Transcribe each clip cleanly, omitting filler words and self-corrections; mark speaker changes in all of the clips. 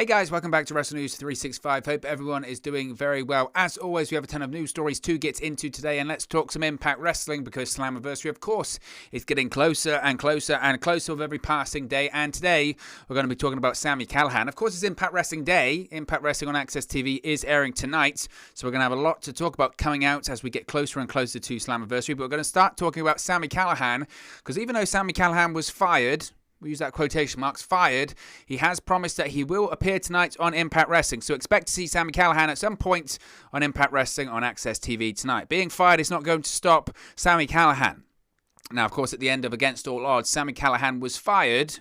Speaker 1: Hey guys, welcome back to Wrestle News 365. Hope everyone is doing very well. As always, we have a ton of news stories to get into today, and let's talk some Impact Wrestling because Slammiversary, of course, is getting closer and closer and closer with every passing day. And today, we're going to be talking about Sami Callihan. Of course, it's Impact Wrestling Day. Impact Wrestling on Access TV is airing tonight, so we're going to have a lot to talk about coming out as we get closer and closer to Slammiversary. But we're going to start talking about Sami Callihan because even though Sami Callihan was fired, we use that quotation marks, fired, he has promised that he will appear tonight on Impact Wrestling. So expect to see Sami Callihan at some point on Impact Wrestling on Access TV tonight. Being fired is not going to stop Sami Callihan. Now, of course, at the end of Against All Odds, Sami Callihan was fired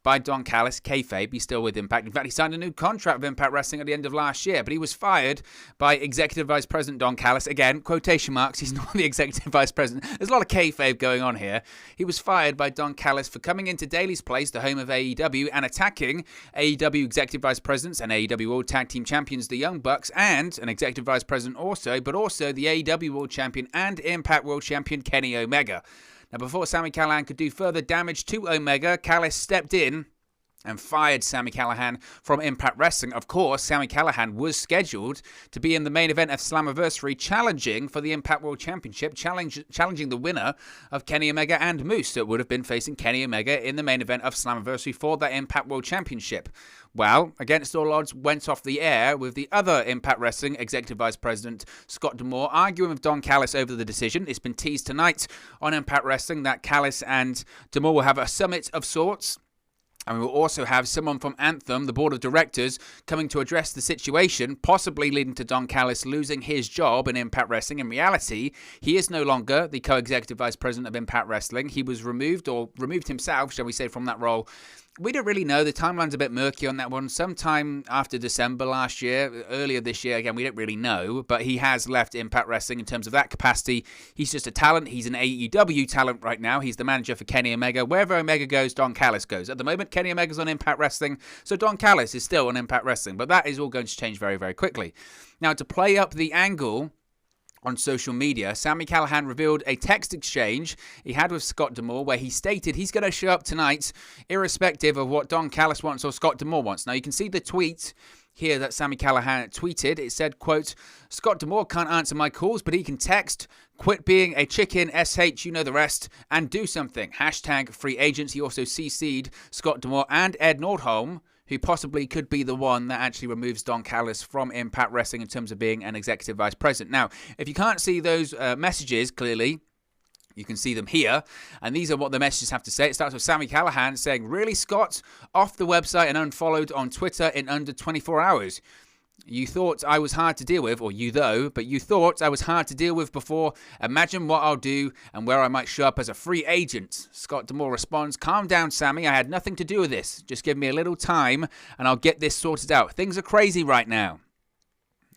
Speaker 1: by Don Callis, kayfabe. He's still with Impact. In fact, he signed a new contract with Impact Wrestling at the end of last year, but he was fired by Executive Vice President Don Callis. Again, quotation marks, he's not the Executive Vice President. There's a lot of kayfabe going on here. He was fired by Don Callis for coming into Daly's Place, the home of AEW, and attacking AEW Executive Vice Presidents and AEW World Tag Team Champions, the Young Bucks, and an Executive Vice President also, but also the AEW World Champion and Impact World Champion Kenny Omega. Now, before Sami Callihan could do further damage to Omega, Callis stepped in and fired Sami Callihan from Impact Wrestling. Of course, Sami Callihan was scheduled to be in the main event of Slammiversary, challenging for the Impact World Championship, challenging the winner of Kenny Omega and Moose. So it would have been facing Kenny Omega in the main event of Slammiversary for that Impact World Championship. Well, Against All Odds went off the air with the other Impact Wrestling Executive Vice President, Scott D'Amore, arguing with Don Callis over the decision. It's been teased tonight on Impact Wrestling that Callis and D'Amore will have a summit of sorts. And we will also have someone from Anthem, the board of directors, coming to address the situation, possibly leading to Don Callis losing his job in Impact Wrestling. In reality, he is no longer the co-executive vice president of Impact Wrestling. He was removed himself, shall we say, from that role. We don't really know. The timeline's a bit murky on that one. Sometime after December last year, earlier this year, again, we don't really know. But he has left Impact Wrestling in terms of that capacity. He's just a talent. He's an AEW talent right now. He's the manager for Kenny Omega. Wherever Omega goes, Don Callis goes. At the moment, Kenny Omega's on Impact Wrestling, so Don Callis is still on Impact Wrestling. But that is all going to change very, very quickly. Now, to play up the angle on social media, Sami Callihan revealed a text exchange he had with Scott D'Amore where he stated he's going to show up tonight irrespective of what Don Callis wants or Scott D'Amore wants. Now, you can see the tweet here that Sami Callihan tweeted. It said, quote, Scott D'Amore can't answer my calls, but he can text, quit being a chicken, SH, you know the rest, and do something. Hashtag free agents. He also CC'd Scott D'Amore and Ed Nordholm, who possibly could be the one that actually removes Don Callis from Impact Wrestling in terms of being an executive vice president. Now, if you can't see those messages clearly, you can see them here, and these are what the messages have to say. It starts with Sami Callihan saying, really, Scott? Off the website and unfollowed on Twitter in under 24 hours. You thought I was hard to deal with, or you thought I was hard to deal with before. Imagine what I'll do and where I might show up as a free agent. Scott D'Amore responds, calm down, Sami. I had nothing to do with this. Just give me a little time and I'll get this sorted out. Things are crazy right now.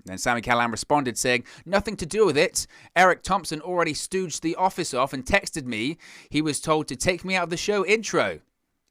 Speaker 1: Then Sami Callihan responded saying, nothing to do with it. Eric Thompson already stooged the office off and texted me. He was told to take me out of the show intro.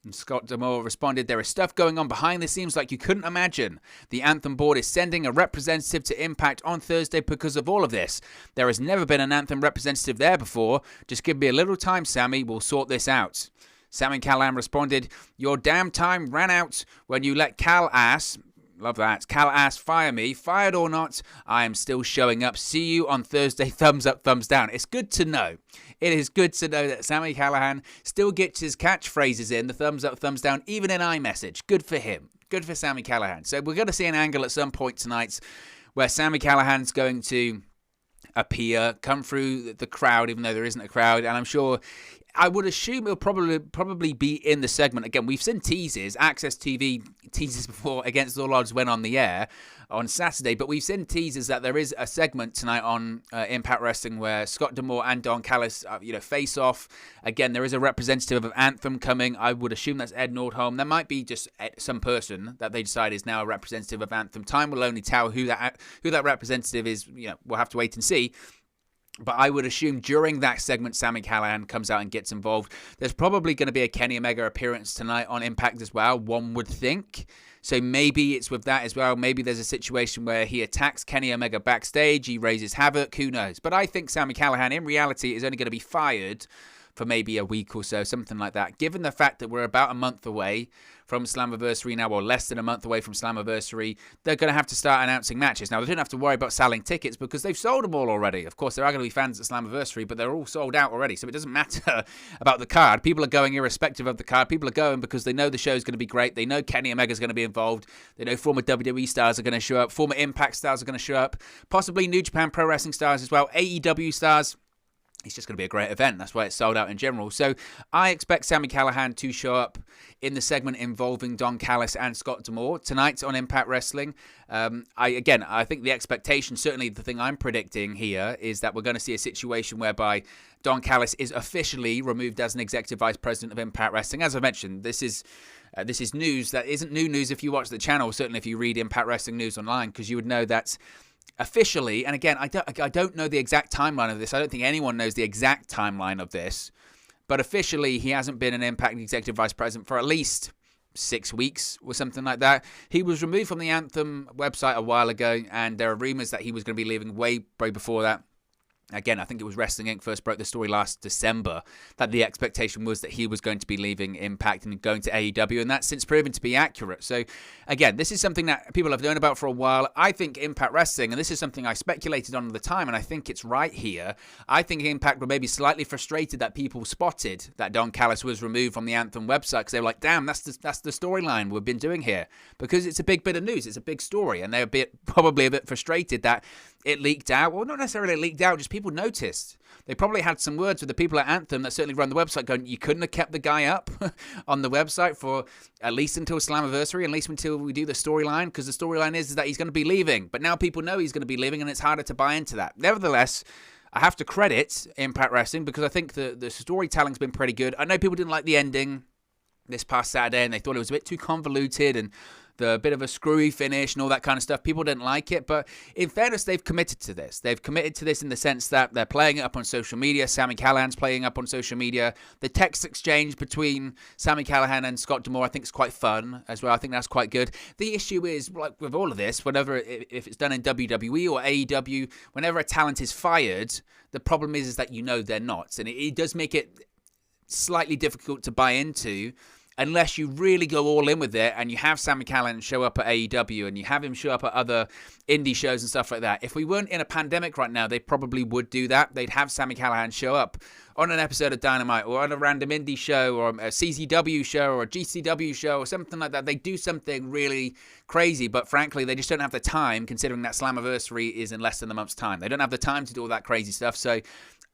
Speaker 1: And Scott D'Amore responded, there is stuff going on behind the scenes like you couldn't imagine. The Anthem board is sending a representative to Impact on Thursday because of all of this. There has never been an Anthem representative there before. Just give me a little time, Sami. We'll sort this out. Sami Callihan responded, your damn time ran out when you let Callis, love that, Callis fire me. Fired or not, I am still showing up. See you on Thursday. Thumbs up, thumbs down. It's good to know. It is good to know that Sami Callihan still gets his catchphrases in, the thumbs up, thumbs down, even in iMessage. Good for him. Good for Sami Callihan. So we're going to see an angle at some point tonight where Sami Callihan's going to appear, come through the crowd, even though there isn't a crowd, and I'm sure, I would assume it'll probably be in the segment. Again, we've seen teases, Access TV teases before Against All Odds went on the air on Saturday, but we've seen teases that there is a segment tonight on Impact Wrestling where Scott D'Amore and Don Callis, face off. Again, there is a representative of Anthem coming. I would assume that's Ed Nordholm. There might be just some person that they decide is now a representative of Anthem. Time will only tell who that representative is. We'll have to wait and see. But I would assume during that segment, Sami Callihan comes out and gets involved. There's probably going to be a Kenny Omega appearance tonight on Impact as well, one would think. So maybe it's with that as well. Maybe there's a situation where he attacks Kenny Omega backstage, he raises havoc, who knows. But I think Sami Callihan, in reality, is only going to be fired for maybe a week or so, something like that. Given the fact that we're about a month away from Slammiversary now, or less than a month away from Slammiversary, they're going to have to start announcing matches. Now, they don't have to worry about selling tickets because they've sold them all already. Of course, there are going to be fans at Slammiversary, but they're all sold out already, so it doesn't matter about the card. People are going irrespective of the card. People are going because they know the show's going to be great. They know Kenny Omega's going to be involved. They know former WWE stars are going to show up. Former Impact stars are going to show up. Possibly New Japan Pro Wrestling stars as well. AEW stars. It's just going to be a great event. That's why it's sold out in general. So I expect Sami Callihan to show up in the segment involving Don Callis and Scott D'Amore tonight on Impact Wrestling. I think the expectation, certainly the thing I'm predicting here, is that we're going to see a situation whereby Don Callis is officially removed as an executive vice president of Impact Wrestling. As I mentioned, this is news that isn't new news if you watch the channel, certainly if you read Impact Wrestling news online, because you would know that officially, and again, I don't know the exact timeline of this. I don't think anyone knows the exact timeline of this. But officially, he hasn't been an Impact Executive Vice President for at least 6 weeks or something like that. He was removed from the Anthem website a while ago, and there are rumors that he was going to be leaving way before that. Again, I think it was Wrestling Inc. first broke the story last December that the expectation was that he was going to be leaving Impact and going to AEW, and that's since proven to be accurate. So, again, this is something that people have known about for a while. I think Impact Wrestling, and this is something I speculated on at the time, and I think it's right here, I think Impact were maybe slightly frustrated that people spotted that Don Callis was removed from the Anthem website because they were like, damn, that's the storyline we've been doing here. Because it's a big bit of news, it's a big story, and they're probably a bit frustrated that it leaked out. Well, not necessarily leaked out, just people noticed. They probably had some words with the people at Anthem that certainly run the website going, you couldn't have kept the guy up on the website for at least until Slammiversary, at least until we do the storyline, because the storyline is that he's going to be leaving. But now people know he's going to be leaving, and it's harder to buy into that. Nevertheless, I have to credit Impact Wrestling because I think the storytelling's been pretty good. I know people didn't like the ending this past Saturday, and they thought it was a bit too convoluted and the bit of a screwy finish and all that kind of stuff. People didn't like it, but in fairness, they've committed to this. They've committed to this in the sense that they're playing it up on social media. Sami Callihan's playing up on social media. The text exchange between Sami Callihan and Scott D'Amore, I think, is quite fun as well. I think that's quite good. The issue is, like with all of this, whenever, if it's done in WWE or AEW, whenever a talent is fired, the problem is that you know they're not. And it does make it slightly difficult to buy into unless you really go all in with it and you have Sami Callihan show up at AEW and you have him show up at other indie shows and stuff like that. If we weren't in a pandemic right now, they probably would do that. They'd have Sami Callihan show up on an episode of Dynamite or on a random indie show or a CZW show or a GCW show or something like that. They do something really crazy, but frankly, they just don't have the time, considering that Slammiversary is in less than a month's time. They don't have the time to do all that crazy stuff, so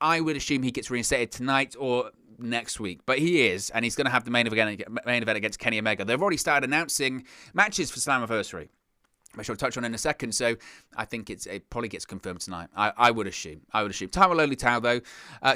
Speaker 1: I would assume he gets reinstated tonight or next week, but he is, and he's going to have the main event against Kenny Omega. They've already started announcing matches for Slammiversary, which I'll touch on in a second, so I think it probably gets confirmed tonight. I would assume. Time will only tell, though.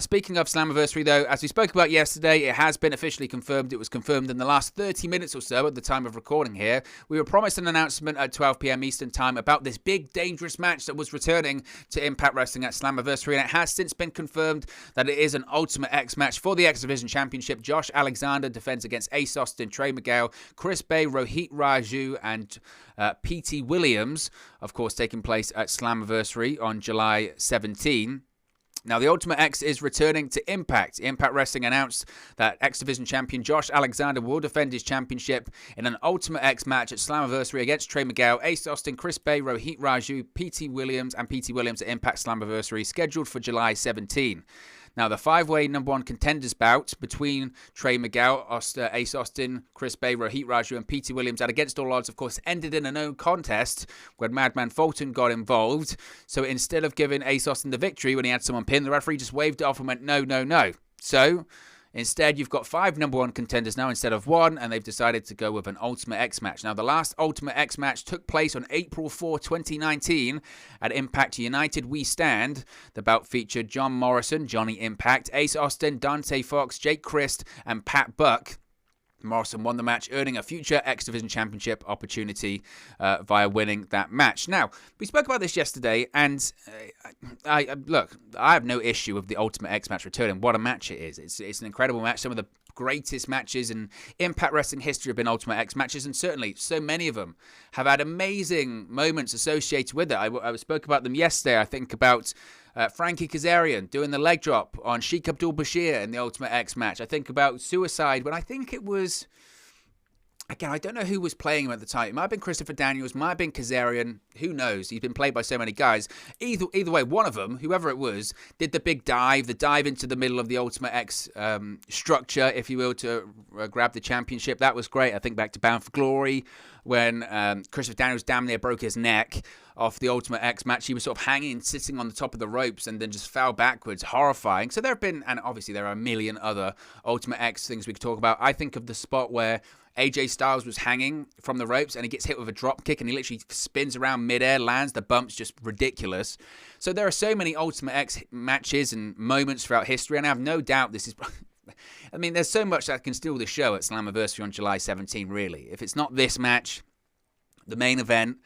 Speaker 1: Speaking of Slammiversary, though, as we spoke about yesterday, it has been officially confirmed. It was confirmed in the last 30 minutes or so at the time of recording here. We were promised an announcement at 12 p.m. Eastern Time about this big, dangerous match that was returning to Impact Wrestling at Slammiversary, and it has since been confirmed that it is an Ultimate X match for the X Division Championship. Josh Alexander defends against Ace Austin, Trey Miguel, Chris Bay, Rohit Raju, and P.T. Williams, of course, taking place at Slammiversary on July 17. Now, the Ultimate X is returning to Impact. Impact Wrestling announced that X Division champion Josh Alexander will defend his championship in an Ultimate X match at Slammiversary against Trey Miguel, Ace Austin, Chris Bay, Rohit Raju, P.T. Williams, and P.T. Williams at Impact Slammiversary, scheduled for July 17. Now, the five-way number one contenders bout between Trey Miguel, Ace Austin, Chris Bay, Rohit Raju, and P.T. Williams at Against All Odds, of course, ended in a no contest when Madman Fulton got involved. So instead of giving Ace Austin the victory when he had someone pinned, the referee just waved it off and went, no, no, no. So instead, you've got 5 number one contenders now instead of 1, and they've decided to go with an Ultimate X match. Now, the last Ultimate X match took place on April 4, 2019 at Impact United We Stand. The bout featured John Morrison, Johnny Impact, Ace Austin, Dante Fox, Jake Christ, and Pat Buck. Morrison won the match, earning a future X Division Championship opportunity via winning that match. Now, we spoke about this yesterday, and I have no issue with the Ultimate X match returning. What a match it is. It's an incredible match. Some of the greatest matches in Impact Wrestling history have been Ultimate X matches, and certainly so many of them have had amazing moments associated with it. I spoke about them yesterday. I think about Frankie Kazarian doing the leg drop on Sheik Abdul-Bashir in the Ultimate X match. I think about Suicide when I think it was... Again, I don't know who was playing him at the time. It might have been Christopher Daniels, might have been Kazarian. Who knows? He's been played by so many guys. Either way, one of them, whoever it was, did the big dive, the dive into the middle of the Ultimate X structure, if you will, to grab the championship. That was great. I think back to Bound for Glory when Christopher Daniels damn near broke his neck off the Ultimate X match. He was sort of hanging, sitting on the top of the ropes and then just fell backwards. Horrifying. So there have been, and obviously there are a million other Ultimate X things we could talk about. I think of the spot where AJ Styles was hanging from the ropes and he gets hit with a drop kick and he literally spins around midair, lands. The bump's just ridiculous. So there are so many Ultimate X matches and moments throughout history, and I have no doubt this is... I mean, there's so much that can steal the show at Slammiversary on July 17, really. If it's not this match, the main event,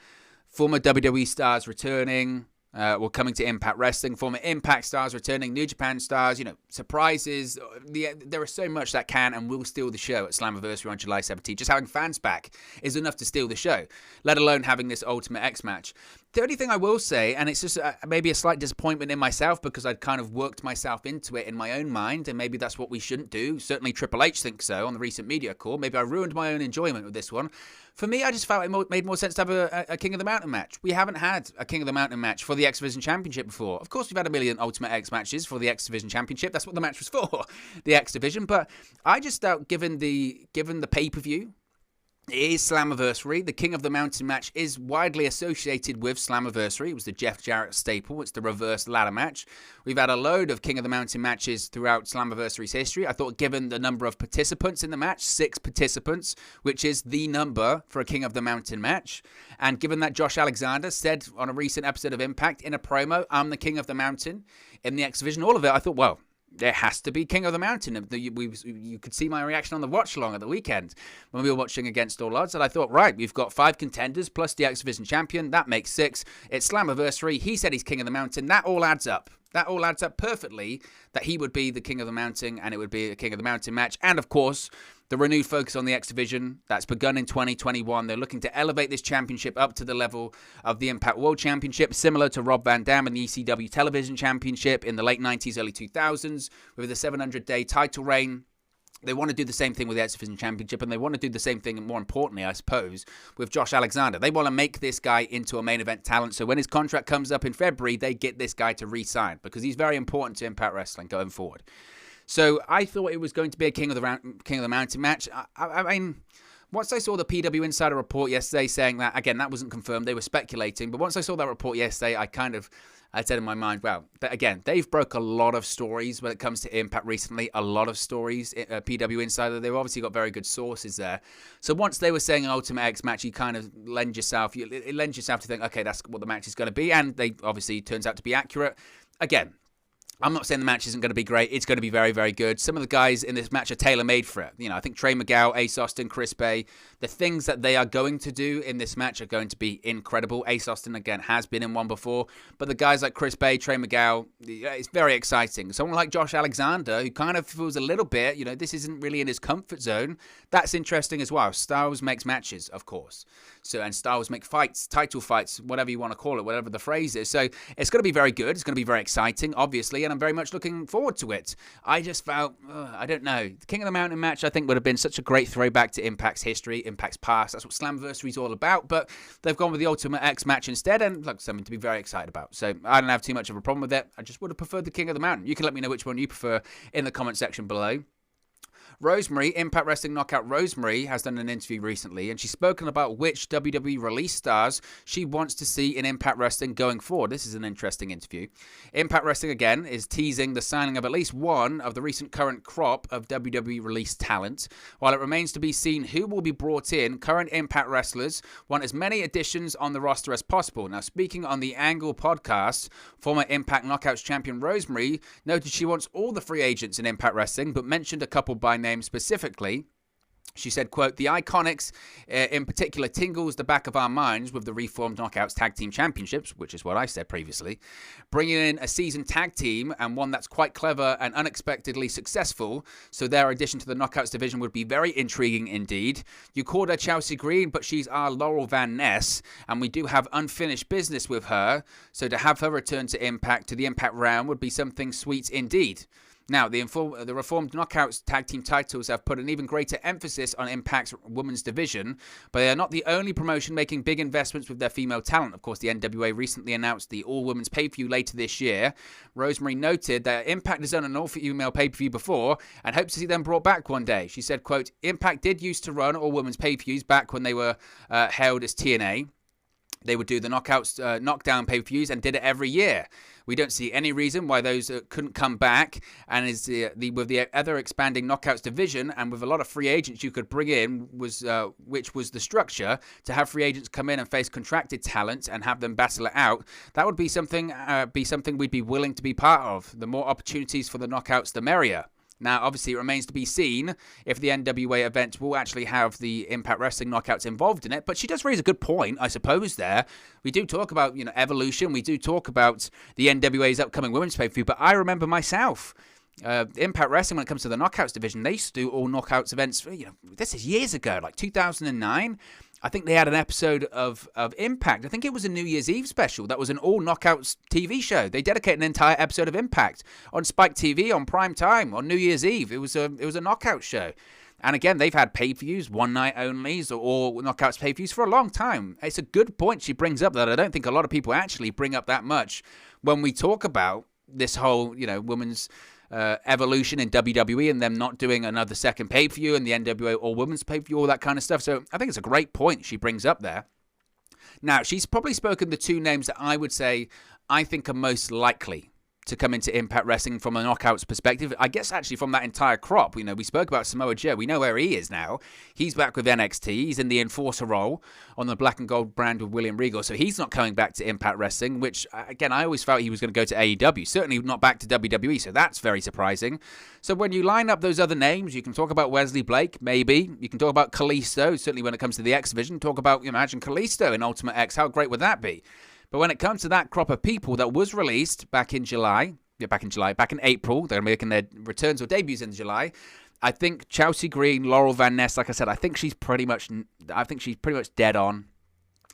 Speaker 1: former WWE stars returning... we're coming to Impact Wrestling, former Impact stars returning, New Japan stars, surprises. There is so much that can and will steal the show at Slammiversary on July 17th. Just having fans back is enough to steal the show, let alone having this Ultimate X match. The only thing I will say, and it's just maybe a slight disappointment in myself because I'd kind of worked myself into it in my own mind, and maybe that's what we shouldn't do. Certainly Triple H thinks so on the recent media call. Maybe I ruined my own enjoyment with this one. For me, I just felt it made more sense to have a King of the Mountain match. We haven't had a King of the Mountain match for the X Division Championship before. Of course, we've had a million Ultimate X matches for the X Division Championship. That's what the match was for, the X Division. But I just felt, given the pay-per-view, it is Slammiversary. The King of the Mountain match is widely associated with Slammiversary. It was the Jeff Jarrett staple. It's the reverse ladder match. We've had a load of King of the Mountain matches throughout Slammiversary's history. I thought, given the number of participants in the match, 6 participants, which is the number for a King of the Mountain match, and given that Josh Alexander said on a recent episode of Impact in a promo, I'm the King of the Mountain in the X Division, all of it, I thought, well, there has to be King of the Mountain. You could see my reaction on the watch-along at the weekend when we were watching Against All Odds, and I thought, right, we've got 5 contenders plus the X Division champion. That makes 6. It's Slammiversary. He said he's King of the Mountain. That all adds up. That all adds up perfectly that he would be the King of the Mountain, and it would be a King of the Mountain match. And, of course, the renewed focus on the X Division that's begun in 2021. They're looking to elevate this championship up to the level of the Impact World Championship, similar to Rob Van Dam and the ECW Television Championship in the late 90s, early 2000s, with a 700-day title reign. They want to do the same thing with the X Division Championship, and they want to do the same thing, more importantly, I suppose, with Josh Alexander. They want to make this guy into a main event talent, so when his contract comes up in February, they get this guy to re-sign, because he's very important to Impact Wrestling going forward. So I thought it was going to be a King of the Mountain match. I mean, once I saw the PW Insider report yesterday saying that, again, that wasn't confirmed, they were speculating, but once I saw that report yesterday, I said in my mind, well, again, they've broke a lot of stories when it comes to Impact recently, a lot of stories, PW Insider. They've obviously got very good sources there. So once they were saying an Ultimate X match, you kind of lend yourself to think, okay, that's what the match is going to be, and they obviously turns out to be accurate. Again, I'm not saying the match isn't going to be great. It's going to be very, very good. Some of the guys in this match are tailor-made for it. I think Trey Miguel, Ace Austin, Chris Bay, the things that they are going to do in this match are going to be incredible. Ace Austin, again, has been in one before. But the guys like Chris Bay, Trey Miguel, it's very exciting. Someone like Josh Alexander, who kind of feels a little bit, this isn't really in his comfort zone. That's interesting as well. Styles makes matches, of course. And Styles make fights, title fights, whatever you want to call it, whatever the phrase is. So it's going to be very good. It's going to be very exciting, obviously, and I'm very much looking forward to it. I just felt, I don't know, the King of the Mountain match I think would have been such a great throwback to Impact's history, Impact's past. That's what Slammiversary is all about, but they've gone with the Ultimate X match instead, and look, something to be very excited about. So I don't have too much of a problem with it. I just would have preferred the King of the Mountain. You can let me know which one you prefer in the comment section below. Rosemary, Impact Wrestling Knockout Rosemary, has done an interview recently, and she's spoken about which WWE release stars she wants to see in Impact Wrestling going forward. This is an interesting interview. Impact Wrestling, again, is teasing the signing of at least one of the recent current crop of WWE release talent. While it remains to be seen who will be brought in, current Impact wrestlers want as many additions on the roster as possible. Now, speaking on the Angle podcast, former Impact Knockouts champion Rosemary noted she wants all the free agents in Impact Wrestling, but mentioned a couple by name specifically. She said, quote, "The Iconics in particular tingles the back of our minds with the reformed Knockouts Tag Team Championships," which is what I said previously, "bringing in a seasoned tag team and one that's quite clever and unexpectedly successful. So their addition to the Knockouts division would be very intriguing indeed. You called her Chelsea Green, but she's our Laurel Van Ness, and we do have unfinished business with her. So to have her return to the Impact realm would be something sweet indeed." Now, the reformed Knockouts tag team titles have put an even greater emphasis on Impact's women's division, but they are not the only promotion making big investments with their female talent. Of course, the NWA recently announced the all-women's pay-per-view later this year. Rosemary noted that Impact has done an all-female pay-per-view before and hopes to see them brought back one day. She said, quote, "Impact did used to run all-women's pay-per-views back when they were held as TNA. They would do the knockdown pay-per-views and did it every year. We don't see any reason why those couldn't come back. And with the other expanding Knockouts division and with a lot of free agents you could bring in, which was the structure, to have free agents come in and face contracted talent and have them battle it out, that would be something we'd be willing to be part of. The more opportunities for the Knockouts, the merrier." Now, obviously, it remains to be seen if the NWA event will actually have the Impact Wrestling Knockouts involved in it. But she does raise a good point, I suppose, there. We do talk about, evolution. We do talk about the NWA's upcoming women's pay-per-view. But I remember myself, Impact Wrestling, when it comes to the Knockouts division, they used to do all Knockouts events, this is years ago, like 2009. I think they had an episode of Impact. I think it was a New Year's Eve special. That was an all Knockouts TV show. They dedicated an entire episode of Impact on Spike TV on prime time on New Year's Eve. It was a Knockout show. And again, they've had pay-per-views, one night onlys, or Knockouts pay-per-views for a long time. It's a good point she brings up that I don't think a lot of people actually bring up that much when we talk about this whole, women's evolution in WWE and them not doing another second pay-per-view and the NWA all-women's pay-per-view, all that kind of stuff. So I think it's a great point she brings up there. Now, she's probably spoken the two names that I would say I think are most likely to come into Impact Wrestling from a Knockouts perspective. I guess actually from that entire crop. We spoke about Samoa Joe. We know where he is now. He's back with NXT. He's in the enforcer role on the black and gold brand with William Regal. So he's not coming back to Impact Wrestling, which, again, I always felt he was going to go to AEW. Certainly not back to WWE, so that's very surprising. So when you line up those other names, you can talk about Wesley Blake, maybe. You can talk about Kalisto, certainly when it comes to the X Division. Talk about, imagine Kalisto in Ultimate X. How great would that be? But when it comes to that crop of people that was released back in April, they're making their returns or debuts in July. I think Chelsea Green, Laurel Van Ness, like I said, I think she's pretty much dead on.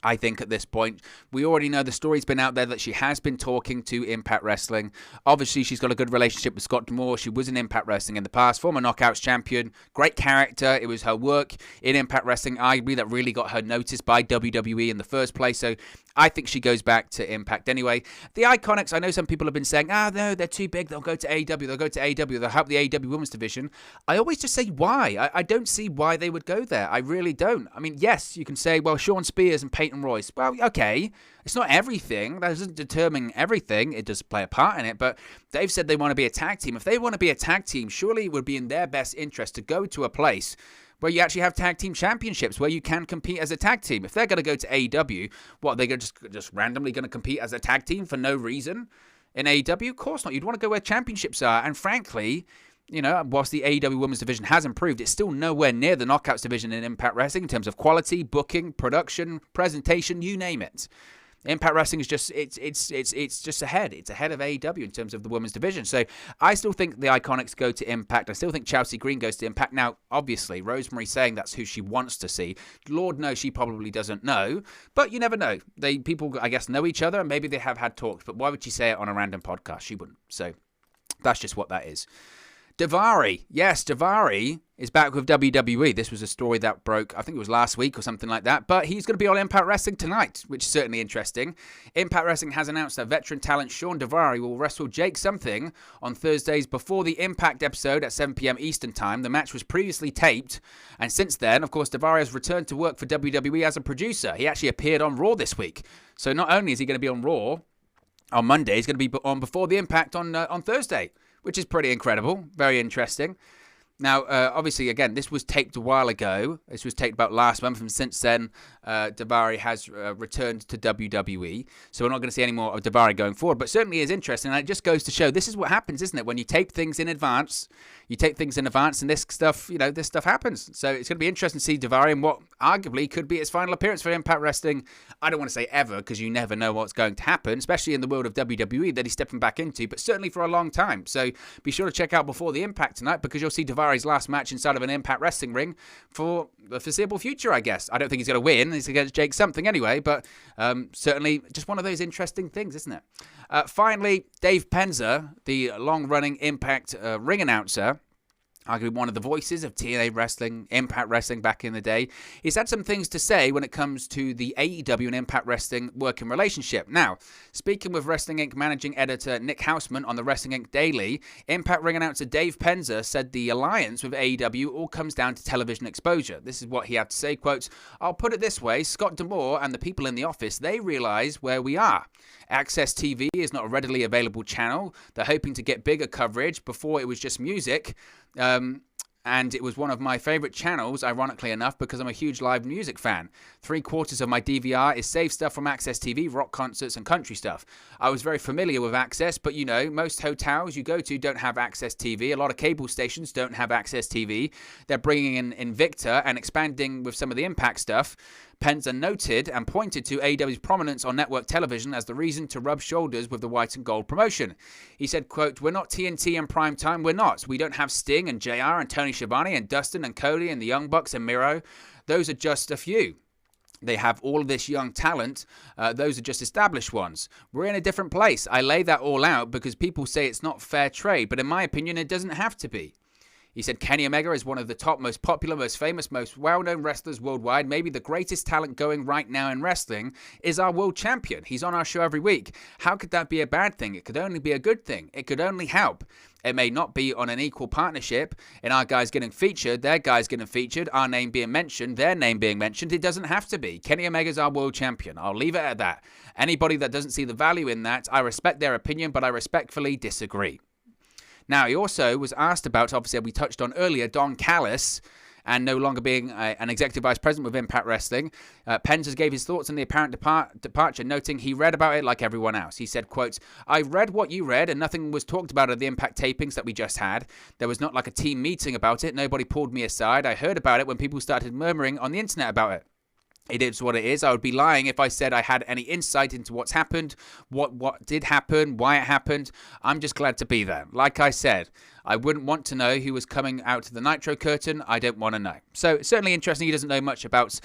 Speaker 1: I think at this point, we already know the story's been out there that she has been talking to Impact Wrestling. Obviously, she's got a good relationship with Scott D'Amore. She was in Impact Wrestling in the past, former Knockouts champion, great character. It was her work in Impact Wrestling, arguably, that really got her noticed by WWE in the first place. So I think she goes back to Impact anyway. The Iconics, I know some people have been saying, no, they're too big. They'll go to AEW. They'll help the AEW Women's Division. I always just say why. I don't see why they would go there. I really don't. I mean, yes, you can say, well, Sean Spears and Peyton Royce. Well, okay. It's not everything. That doesn't determine everything. It does play a part in it. But they've said they want to be a tag team. If they want to be a tag team, surely it would be in their best interest to go to a place where you actually have tag team championships, where you can compete as a tag team. If they're going to go to AEW, what, they're just randomly going to compete as a tag team for no reason in AEW? Of course not. You'd want to go where championships are. And frankly, whilst the AEW Women's Division has improved, it's still nowhere near the Knockouts Division in Impact Wrestling in terms of quality, booking, production, presentation, you name it. Impact Wrestling is just it's just ahead. It's ahead of AEW in terms of the women's division. So I still think the Iconics go to Impact. I still think Chelsea Green goes to Impact. Now, obviously, Rosemary saying that's who she wants to see. Lord knows she probably doesn't know, but you never know. People, I guess, know each other. Maybe they have had talks, but why would she say it on a random podcast? She wouldn't. So that's just what that is. Davari. Yes, Davari is back with WWE. This was a story that broke, I think it was last week or something like that. But he's going to be on Impact Wrestling tonight, which is certainly interesting. Impact Wrestling has announced that veteran talent Sean Davari will wrestle Jake Something on Thursdays before the Impact episode at 7 p.m. Eastern Time. The match was previously taped. And since then, of course, Davari has returned to work for WWE as a producer. He actually appeared on Raw this week. So not only is he going to be on Raw on Monday, he's going to be on before the Impact on Thursday, which is pretty incredible. Very interesting. Now, obviously, again, this was taped a while ago. This was taped about last month, and since then, Davari has returned to WWE. So we're not going to see any more of Davari going forward. But certainly is interesting. And it just goes to show this is what happens, isn't it? When you tape things in advance, and this stuff, this stuff happens. So it's going to be interesting to see Davari in what arguably could be his final appearance for Impact Wrestling. I don't want to say ever, because you never know what's going to happen, especially in the world of WWE that he's stepping back into, but certainly for a long time. So be sure to check out Before the Impact tonight, because you'll see Davari's last match inside of an Impact Wrestling ring for the foreseeable future, I guess. I don't think he's going to win. He's against Jake something anyway, but certainly just one of those interesting things, isn't it? Finally, Dave Penzer, the long-running Impact ring announcer, arguably one of the voices of TNA Wrestling, Impact Wrestling back in the day. He's had some things to say when it comes to the AEW and Impact Wrestling working relationship. Now, speaking with Wrestling Inc. managing editor Nick Hausman on the Wrestling Inc. Daily, Impact ring announcer Dave Penzer said the alliance with AEW all comes down to television exposure. This is what he had to say, quote, "I'll put it this way, Scott D'Amore and the people in the office, they realize where we are. Access TV is not a readily available channel. They're hoping to get bigger coverage. Before it was just music. And it was one of my favorite channels, ironically enough, because I'm a huge live music fan. 3/4 of my DVR is saved stuff from Access TV, rock concerts and country stuff. I was very familiar with Access, but most hotels you go to don't have Access TV. A lot of cable stations don't have Access TV. They're bringing in Invicta and expanding with some of the Impact stuff. Penzer noted and pointed to AEW's prominence on network television as the reason to rub shoulders with the white and gold promotion. He said, quote, "We're not TNT and primetime, we're not. We don't have Sting and JR and Tony Schiavone and Dustin and Cody and the Young Bucks and Miro. Those are just a few. They have all of this young talent. Those are just established ones. We're in a different place. I lay that all out because people say it's not fair trade, but in my opinion, it doesn't have to be." He said Kenny Omega is one of the top, most popular, most famous, most well-known wrestlers worldwide. Maybe the greatest talent going right now in wrestling is our world champion. He's on our show every week. How could that be a bad thing? It could only be a good thing. It could only help. It may not be on an equal partnership in our guys getting featured, their guys getting featured, our name being mentioned, their name being mentioned. It doesn't have to be. Kenny Omega's our world champion. I'll leave it at that. Anybody that doesn't see the value in that, I respect their opinion, but I respectfully disagree. Now, he also was asked about, obviously, we touched on earlier, Don Callis, and no longer being an executive vice president with Impact Wrestling. Penzer gave his thoughts on the apparent departure, noting he read about it like everyone else. He said, quote, "I read what you read, and nothing was talked about at the Impact tapings that we just had. There was not like a team meeting about it. Nobody pulled me aside. I heard about it when people started murmuring on the internet about it. It is what it is. I would be lying if I said I had any insight into what's happened, what did happen, why it happened. I'm just glad to be there. Like I said, I wouldn't want to know who was coming out to the Nitro curtain. I don't want to know." So certainly interesting. He doesn't know much about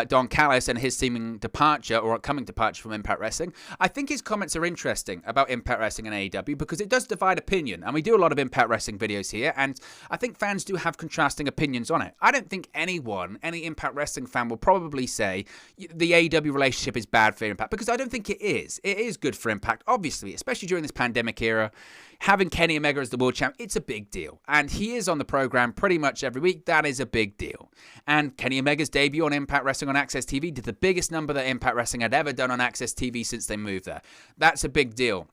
Speaker 1: Don Callis and his seeming departure or upcoming departure from Impact Wrestling. I think his comments are interesting about Impact Wrestling and AEW because it does divide opinion. And we do a lot of Impact Wrestling videos here, and I think fans do have contrasting opinions on it. I don't think any Impact Wrestling fan will probably say the AEW relationship is bad for Impact, because I don't think it is. It is good for Impact, obviously, especially during this pandemic era. Having Kenny Omega as the world champ, it's a big deal. And he is on the program pretty much every week. That is a big deal. And Kenny Omega's debut on Impact Wrestling on Access TV did the biggest number that Impact Wrestling had ever done on Access TV since they moved there. That's a big deal.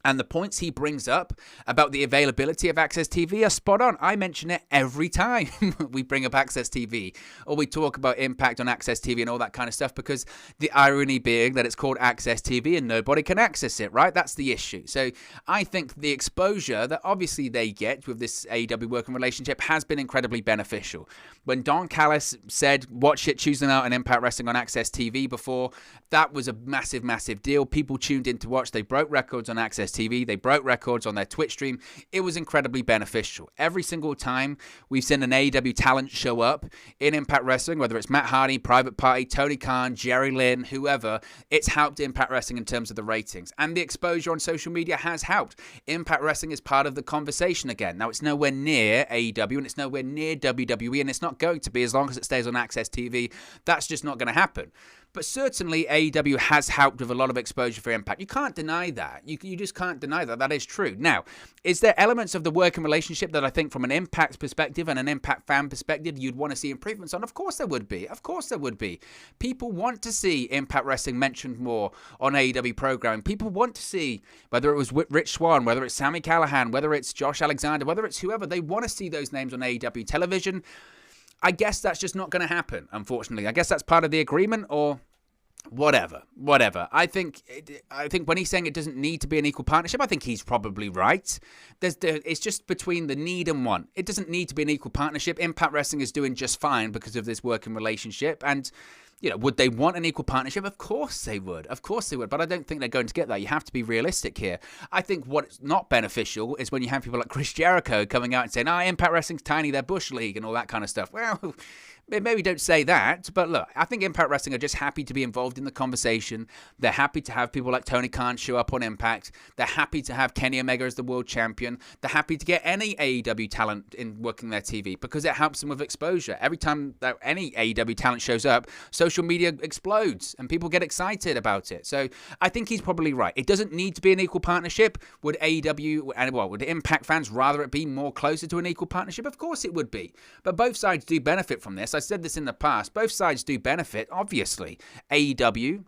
Speaker 1: And the points he brings up about the availability of Access TV are spot on. I mention it every time we bring up Access TV or we talk about Impact on Access TV and all that kind of stuff, because the irony being that it's called Access TV and nobody can access it, right? That's the issue. So I think the exposure that obviously they get with this AEW working relationship has been incredibly beneficial. When Don Callis said, "Watch it Tuesday night on Impact Wrestling on Access TV" before, that was a massive, massive deal. People tuned in to watch. They broke records on Access TV. They broke records on their Twitch stream. It was incredibly beneficial. Every single time we've seen an AEW talent show up in Impact Wrestling, whether it's Matt Hardy, Private Party, Tony Khan, Jerry Lynn, whoever, it's helped Impact Wrestling in terms of the ratings. And the exposure on social media has helped. Impact Wrestling is part of the conversation again. Now, it's nowhere near AEW and it's nowhere near WWE, and it's not going to be as long as it stays on Access TV. That's just not going to happen. But certainly AEW has helped with a lot of exposure for Impact. You can't deny that. You just can't deny that. That is true. Now, is there elements of the working relationship that I think from an Impact perspective and an Impact fan perspective you'd want to see improvements on? Of course there would be. Of course there would be. People want to see Impact Wrestling mentioned more on AEW programming. People want to see, whether it was Rich Swann, whether it's Sami Callihan, whether it's Josh Alexander, whether it's whoever, they want to see those names on AEW television. I guess that's just not going to happen, unfortunately. I guess that's part of the agreement, or whatever. I think when he's saying it doesn't need to be an equal partnership, I think he's probably right. It's just between the need and want. It doesn't need to be an equal partnership. Impact Wrestling is doing just fine because of this working relationship. And, would they want an equal partnership? Of course they would. But I don't think they're going to get that. You have to be realistic here. I think what's not beneficial is when you have people like Chris Jericho coming out and saying, Impact Wrestling's tiny, they're Bush League and all that kind of stuff. Well, maybe don't say that, but look, I think Impact Wrestling are just happy to be involved in the conversation. They're happy to have people like Tony Khan show up on Impact. They're happy to have Kenny Omega as the world champion. They're happy to get any AEW talent in working their TV because it helps them with exposure. Every time that any AEW talent shows up, social media explodes and people get excited about it. So I think he's probably right. It doesn't need to be an equal partnership. Would AEW and would Impact fans rather it be more closer to an equal partnership? Of course it would be. But both sides do benefit from this. I said this in the past. Both sides do benefit, obviously. AEW,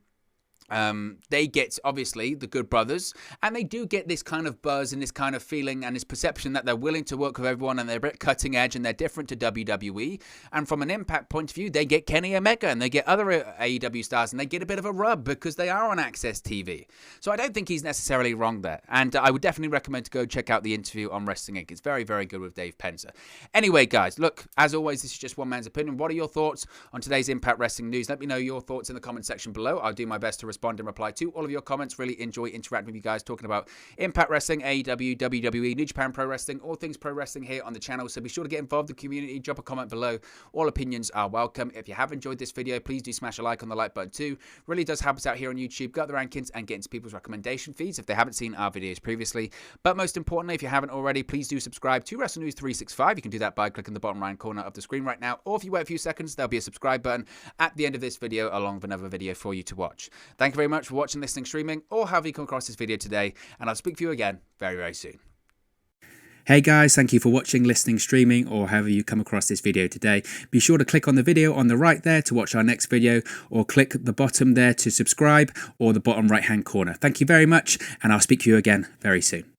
Speaker 1: they get, obviously, the Good Brothers, and they do get this kind of buzz and this kind of feeling and this perception that they're willing to work with everyone and they're a bit cutting edge and they're different to WWE. And from an Impact point of view, they get Kenny Omega and they get other AEW stars and they get a bit of a rub because they are on Access TV. So I don't think he's necessarily wrong there. And I would definitely recommend to go check out the interview on Wrestling Inc. It's very, very good with Dave Penzer. Anyway, guys, look, as always, this is just one man's opinion. What are your thoughts on today's Impact Wrestling news? Let me know your thoughts in the comment section below. I'll do my best to respond and reply to all of your comments. Really enjoy interacting with you guys, talking about Impact Wrestling, AEW, WWE, New Japan Pro Wrestling, all things pro wrestling here on the channel. So be sure to get involved in the community. Drop a comment below. All opinions are welcome. If you have enjoyed this video, please do smash a like on the like button too. Really does help us out here on YouTube. Got the rankings and get into people's recommendation feeds if they haven't seen our videos previously. But most importantly, if you haven't already, please do subscribe to Wrestle News 365. You can do that by clicking the bottom right corner of the screen right now, or if you wait a few seconds, there'll be a subscribe button at the end of this video along with another video for you to watch. Thank you very much for watching, listening, streaming, or however you come across this video today, and I'll speak to you again very, very soon. Hey guys, thank you for watching, listening, streaming, or however you come across this video today. Be sure to click on the video on the right there to watch our next video, or click the bottom there to subscribe, or the bottom right hand corner. Thank you very much, and I'll speak to you again very soon.